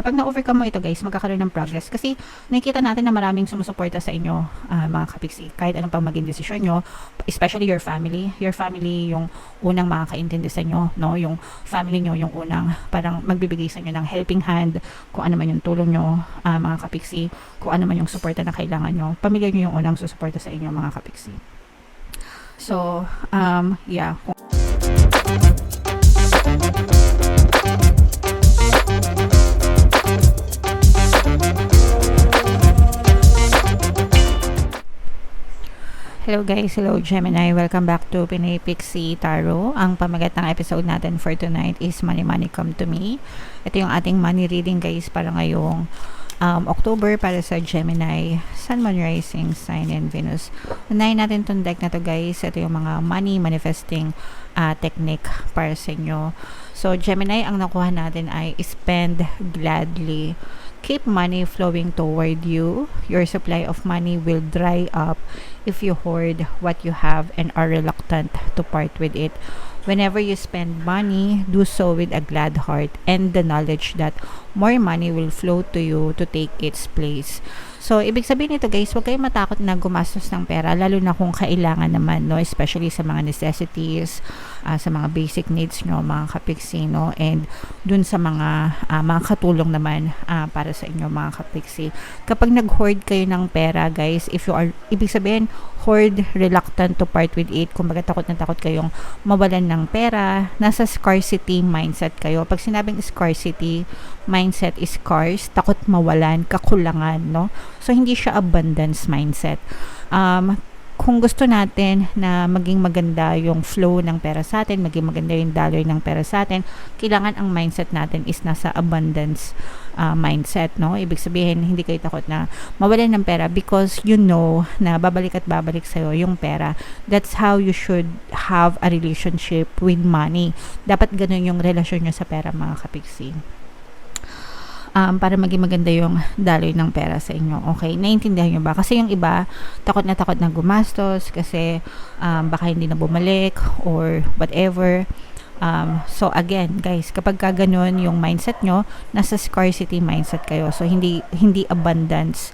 Kapag na-overcome mo ito guys, magkakaroon ng progress. Kasi nakikita natin na maraming sumusuporta sa inyo, mga kapiksi. Kahit anong pang maging desisyon nyo, especially your family. Your family yung unang makakaintindi sa inyo, no? Yung family nyo yung unang parang magbibigay sa inyo ng helping hand, kung ano man yung tulong nyo, mga kapiksi, kung ano man yung suporta na kailangan nyo. Pamilya nyo yung unang susuporta sa inyo, mga kapiksi. So, yeah. Hello guys, hello Gemini, welcome back to Pinay Pixie Tarot. Ang pamagat ng episode natin for tonight is Money Money Come to Me. Ito yung ating money reading guys para ngayong October para sa Gemini, Sun, Moon, Rising, Sign, and Venus. Unahin natin itong deck na to guys. Ito yung mga money manifesting technique para sa inyo. So Gemini, ang nakuha natin ay spend gladly. Keep money flowing toward you. Your supply of money will dry up if you hoard what you have and are reluctant to part with it. Whenever you spend money, do so with a glad heart and the knowledge that more money will flow to you to take its place. So, ibig sabihin nito guys, huwag kayong matakot na gumastos ng pera, lalo na kung kailangan naman, no? Especially sa mga necessities, sa mga basic needs nyo, mga kapiksi, no? And dun sa mga katulong naman para sa inyo, mga kapiksi. Kapag nag-hoard kayo ng pera, guys, ibig sabihin, hoard, reluctant to part with it, kumbaga takot na takot kayong mawalan ng pera, nasa scarcity mindset kayo. Pag sinabing scarcity mindset is scarce, takot mawalan, kakulangan, no? So, hindi siya abundance mindset. Kung gusto natin na maging maganda yung flow ng pera sa atin, maging maganda yung daloy ng pera sa atin, kailangan ang mindset natin is nasa abundance mindset, no? Ibig sabihin, hindi kayo takot na mawalan ng pera because you know na babalik at babalik sa'yo yung pera. That's how you should have a relationship with money. Dapat ganun yung relasyon nyo sa pera, mga kapiksi. Para maging maganda yung daloy ng pera sa inyo. Okay? Naiintindihan nyo ba? Kasi yung iba, takot na gumastos kasi baka hindi na bumalik or whatever. So again, guys, kapag ka ganun yung mindset nyo, nasa scarcity mindset kayo. So hindi abundant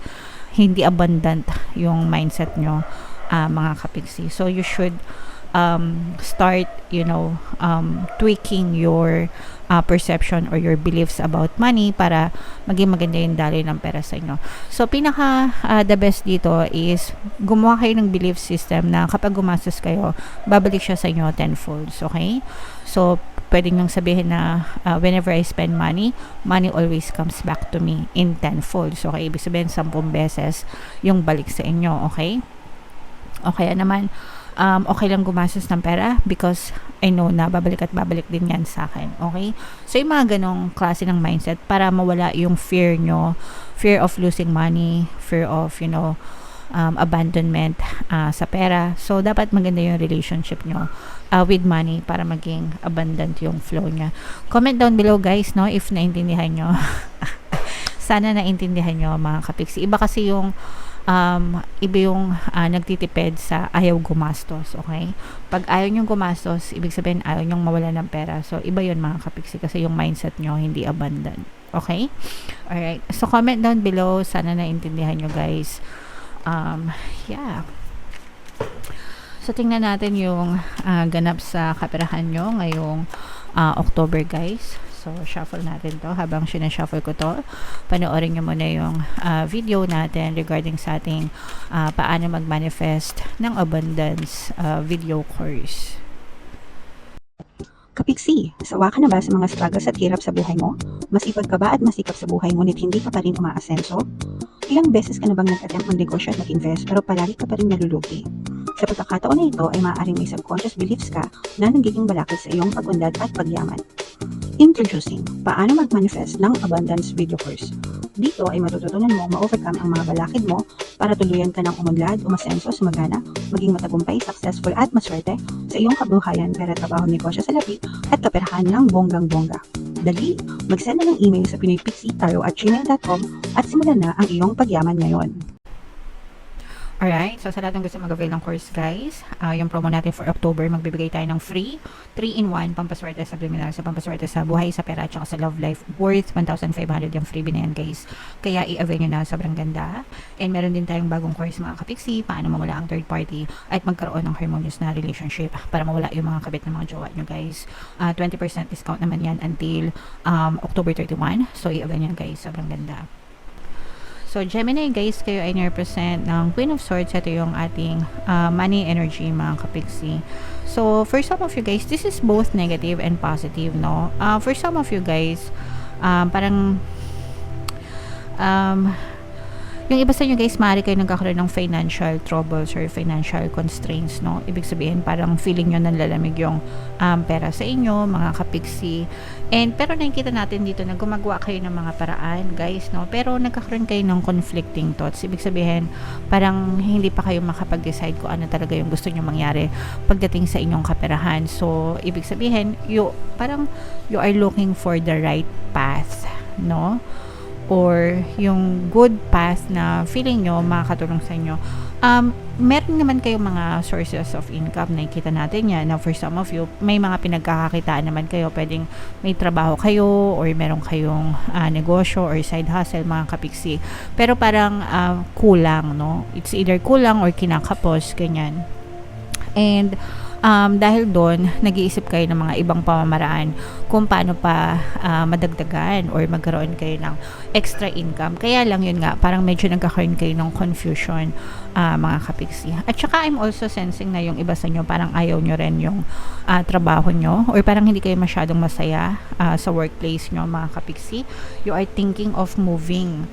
yung mindset nyo, mga kapiksi. So you should start, tweaking your perception or your beliefs about money para maging maganda yung daloy ng pera sa inyo. So, the best dito is gumawa kayo ng belief system na kapag gumastos kayo, babalik siya sa inyo tenfolds, okay? So, pwede nyo sabihin na whenever I spend money, money always comes back to me in tenfolds. Okay? Ibig sabihin, 10 beses yung balik sa inyo, okay? Okay naman, okay lang gumastos ng pera because I know na babalik at babalik din yan sa akin. Okay? So, yung mga ganong klase ng mindset para mawala yung fear nyo, fear of losing money, fear of, abandonment sa pera. So, dapat maganda yung relationship nyo with money para maging abundant yung flow nya. Comment down below guys, no, if naintindihan nyo. Sana naintindihan nyo, mga kapiksi. Iba kasi yung nagtitipid sa ayaw gumastos, okay? Pag ayaw nyong gumastos, ibig sabihin ayaw nyong mawala ng pera. So, iba yun, mga kapiksi, kasi yung mindset nyo hindi abundant. Okay? Alright. So, comment down below. Sana naintindihan nyo, guys. Yeah. So, tingnan natin yung ganap sa kaperahan nyo ngayong October, guys. So, shuffle natin to. Habang sinashuffle ko to, panoorin nyo muna yung video natin regarding sa ating paano mag-manifest ng abundance video course. Kapiksi, sawa ka na ba sa mga struggles at hirap sa buhay mo? Masipag ka ba at masikap sa buhay ngunit hindi ka pa rin umaasenso? Ilang beses ka na bang nag-attempt mag-negosyo at mag-invest pero palagi ka pa rin nalulugi? Sa pagkakataon na ito ay maaaring may subconscious beliefs ka na nagiging balakid sa iyong pag-unlad at pagyaman. Introducing, paano mag-manifest ng abundance video course. Dito ay matututunan mo ma-overcome ang mga balakid mo para tuluyan ka ng umunlad, umasenso, sumagana, maging matagumpay, successful at maswerte sa iyong kabuhayan, pera, trabaho, negosyo sa lapi at kaperahan ng bonggang-bongga. Dali, mag-send na ng email sa pinoypixie@gmail.com at simulan na ang iyong pagyaman ngayon. Alright, so sa lahat ng gusto mag-avail ng course guys, yung promo natin for October, magbibigay tayo ng free 3-in-1 pampaswerte sa criminal, sa pampaswerte sa buhay, sa pera, at sa love life, worth 1,500 yung freebie na yan guys. Kaya i-avail nyo na, sobrang ganda. And meron din tayong bagong course mga kapiksi, paano mawala ang third party at magkaroon ng harmonious na relationship para mawala yung mga kabit ng mga jowa nyo guys. 20% discount naman yan until October 31. So i-avail nyo guys, sobrang ganda. So, Gemini guys, kayo ay represent ng Queen of Swords. Ito yung ating money energy mga kapiksi. So, for some of you guys, this is both negative and positive, no? For some of you guys, parang yung iba sa inyo guys, maaari kayo nagkakaroon ng financial troubles or financial constraints, no? Ibig sabihin, parang feeling nyo nanlalamig yung pera sa inyo, mga kapiksi. Pero nakikita natin dito na gumagawa kayo ng mga paraan, guys, no? Pero nagkakaroon kayo ng conflicting thoughts. Ibig sabihin, parang hindi pa kayo makapag-decide kung ano talaga yung gusto nyo mangyari pagdating sa inyong kaperahan. So, ibig sabihin, parang you are looking for the right path, no? Or yung good path na feeling nyo makakatulong sa inyo. Meron naman kayong mga sources of income, nakikita natin yan. Now, for some of you, may mga pinagkakakitaan naman kayo. Pwedeng may trabaho kayo or meron kayong negosyo or side hustle, mga kapiksi. Pero parang kulang, no? It's either kulang or kinakapos, ganyan. And dahil doon, nag-iisip kayo ng mga ibang pamamaraan kung paano pa madagdagan or magkaroon kayo ng extra income. Kaya lang yun nga, parang medyo nagkakaroon kayo ng confusion, mga kapiksi. At saka I'm also sensing na yung iba sa inyo, parang ayaw nyo rin yung trabaho nyo or parang hindi kayo masyadong masaya sa workplace nyo, mga kapiksi. You are thinking of moving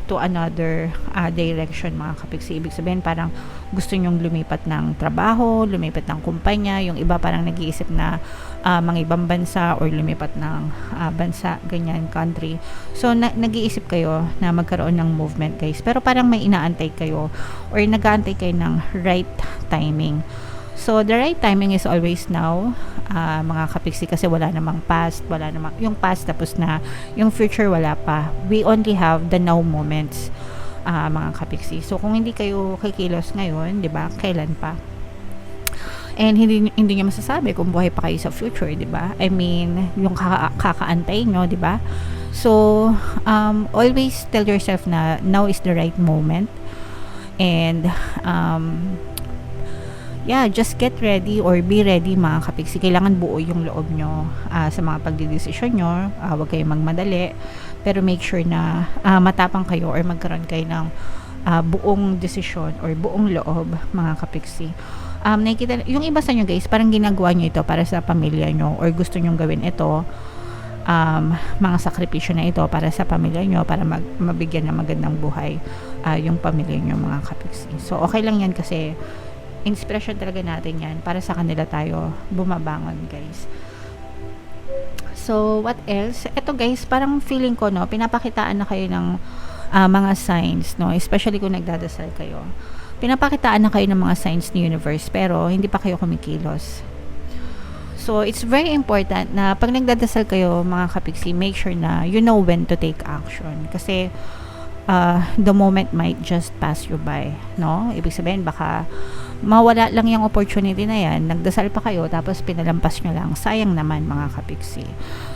to another direction, mga kapiksi. Ibig sabihin parang gusto nyong lumipat ng trabaho, lumipat ng kumpanya. Yung iba parang nag-iisip na mga ibang bansa or lumipat ng bansa, ganyan, country. So nag-iisip kayo na magkaroon ng movement guys, pero parang may inaantay kayo or nag-aantay kayo ng right timing. So, the right timing is always now, mga kapiksi, kasi wala namang past, yung past tapos na, yung future wala pa. We only have the now moments, mga kapiksi. So, kung hindi kayo kikilos ngayon, di ba, kailan pa? And hindi nyo masasabi kung buhay pa kayo sa future, di ba? I mean, yung kakaantay nyo, di ba? So, always tell yourself na now is the right moment. And, just get ready or be ready, mga kapiksi. Kailangan buo yung loob nyo sa mga pagdidesisyon nyo. Huwag kayong magmadali. Pero make sure na matapang kayo or magkaroon kayo ng buong desisyon or buong loob, mga kapiksi. Nakikita, yung iba sa inyo guys, parang ginagawa nyo ito para sa pamilya nyo or gusto nyo gawin ito, mga sakripisyo na ito para sa pamilya nyo, para mabigyan ng magandang buhay yung pamilya nyo, mga kapiksi. So, okay lang yan kasi inspiration talaga natin yan. Para sa kanila tayo bumabangon, guys. So, what else? Ito, guys, parang feeling ko, no, pinapakitaan na kayo ng mga signs, no? Especially kung nagdadasal kayo. Pinapakitaan na kayo ng mga signs ni universe, pero hindi pa kayo kumikilos. So, it's very important na pag nagdadasal kayo, mga kapiksi, make sure na you know when to take action. Kasi, the moment might just pass you by, no? Ibig sabihin, baka mawala lang yung opportunity na yan, nagdasal pa kayo, tapos pinalampas nyo lang. Sayang naman, mga kapiksi.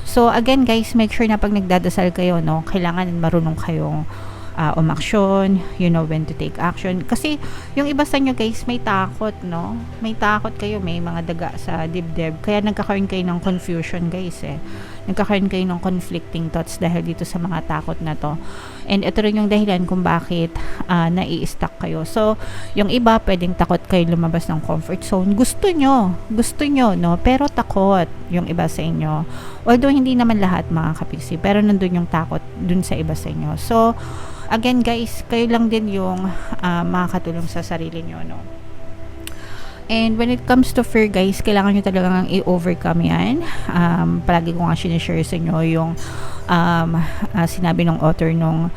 So, again, guys, make sure na pag nagdadasal kayo, no, kailangan marunong kayong umaksyon, you know when to take action. Kasi, yung iba sa inyo, guys, may takot, no? May takot kayo, may mga daga sa dibdib. Kaya nagkakaroon kayo ng confusion, guys, nagkakaroon kayo ng conflicting thoughts dahil dito sa mga takot na to. And ito rin yung dahilan kung bakit nai-stuck kayo. So, yung iba, pwedeng takot kayo lumabas ng comfort zone. Gusto nyo, no? Pero takot yung iba sa inyo. Although, hindi naman lahat, mga kapiksi, pero nandun yung takot dun sa iba sa inyo. So, again, guys, kayo lang din yung makakatulong sa sarili nyo, no? And when it comes to fear, guys, kailangan nyo talagang i-overcome yan. Palagi ko nga sinishare sa inyo yung sinabi ng author nung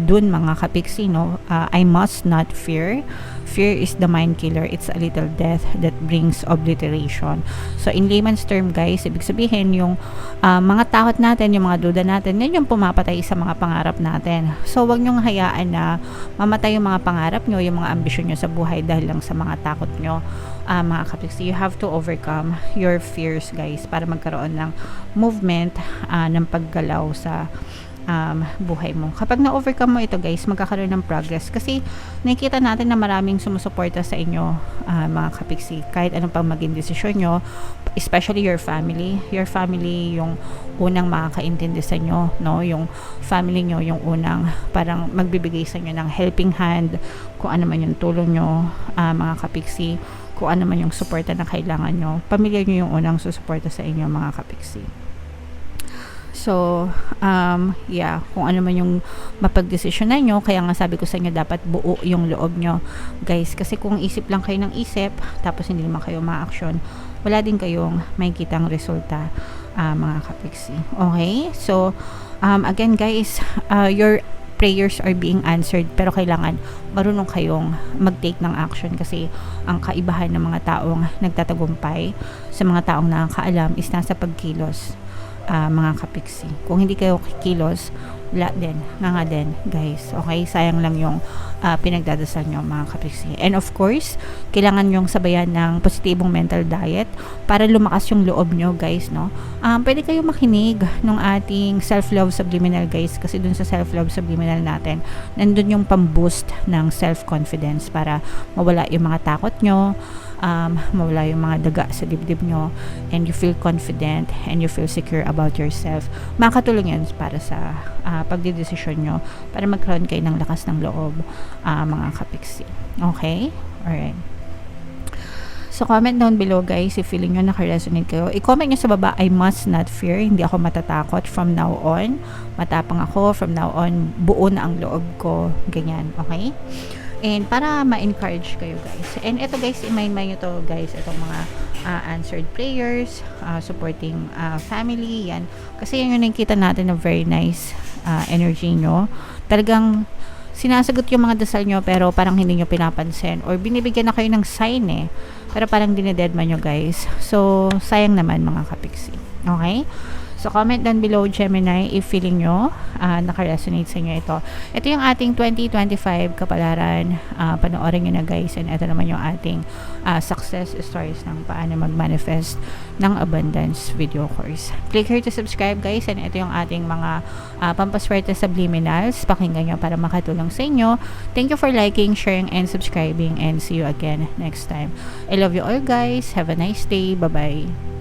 dun mga kapiksi, no, I must not fear. Fear is the mind killer. It's a little death that brings obliteration. So in layman's term guys, ibig sabihin yung mga takot natin, yung mga duda natin, yan yung pumapatay sa mga pangarap natin. So wag nyong hayaan na mamatay yung mga pangarap nyo, yung mga ambisyon nyo sa buhay dahil lang sa mga takot nyo. Mga kapiksi, you have to overcome your fears guys para magkaroon ng movement, ng paggalaw sa buhay mo. Kapag na-overcome mo ito guys, magkakaroon ng progress kasi nakikita natin na maraming sumusuporta sa inyo, mga kapiksi, kahit anong pang maging desisyon nyo, especially your family yung unang makakaintindi sa inyo, no? Yung family nyo yung unang parang magbibigay sa inyo ng helping hand, kung ano man yung tulong nyo, mga kapiksi, kung ano man yung suporta na kailangan nyo. Pamilya nyo yung unang susuporta sa inyo mga kapiksi. So, kung ano man yung mapagdesisyonan nyo, kaya nga sabi ko sa inyo, dapat buo yung loob nyo, guys. Kasi kung isip lang kayo ng isip, tapos hindi naman kayo ma-action, wala din kayong makikitang resulta, mga kapiksi. Okay? So, again guys, your prayers are being answered, pero kailangan marunong kayong mag-take ng action kasi ang kaibahan ng mga taong nagtatagumpay sa mga taong nakakaalam is nasa pagkilos, mga kapiksi. Kung hindi kayo kikilos, wala din, nga din guys. Okay, sayang lang yung pinagdadasal nyo mga kapiksi. And of course, kailangan yung sabayan ng positibong mental diet para lumakas yung loob nyo guys, no? Pwede kayo makinig ng ating self-love subliminal guys, kasi dun sa self-love subliminal natin, nandun yung pamboost ng self-confidence para mawala yung mga takot nyo, mawala yung mga daga sa dibdib nyo, and you feel confident and you feel secure about yourself. Makakatulong yan para sa pagdidesisyon nyo, para magkaroon kayo ng lakas ng loob, mga kapiksi. Okay? Alright. So, comment down below guys if feeling nyo nakaresonate kayo. I-comment nyo sa baba, I must not fear. Hindi ako matatakot from now on. Matapang ako from now on. Buo na ang loob ko. Ganyan. Okay? And para ma-encourage kayo guys. And ito guys, i-mind nyo to guys. Itong mga answered prayers, supporting family. Yan. Kasi yan yung nakikita natin na very nice energy nyo. Talagang sinasagot yung mga dasal nyo pero parang hindi nyo pinapansin or binibigyan na kayo ng sign pero parang dinededma nyo guys. So sayang naman mga kapiksi. Okay? So comment down below Gemini if feeling nyo nakaresonate sa inyo ito. Ito yung ating 2025 kapalaran. Panoorin nyo na guys. And ito naman yung ating success stories ng paano mag-manifest ng abundance video course. Click here to subscribe guys. And ito yung ating mga pampaswerte subliminals. Pakinggan nyo para makatulong sa inyo. Thank you for liking, sharing, and subscribing. And see you again next time. I love you all guys. Have a nice day. Bye-bye.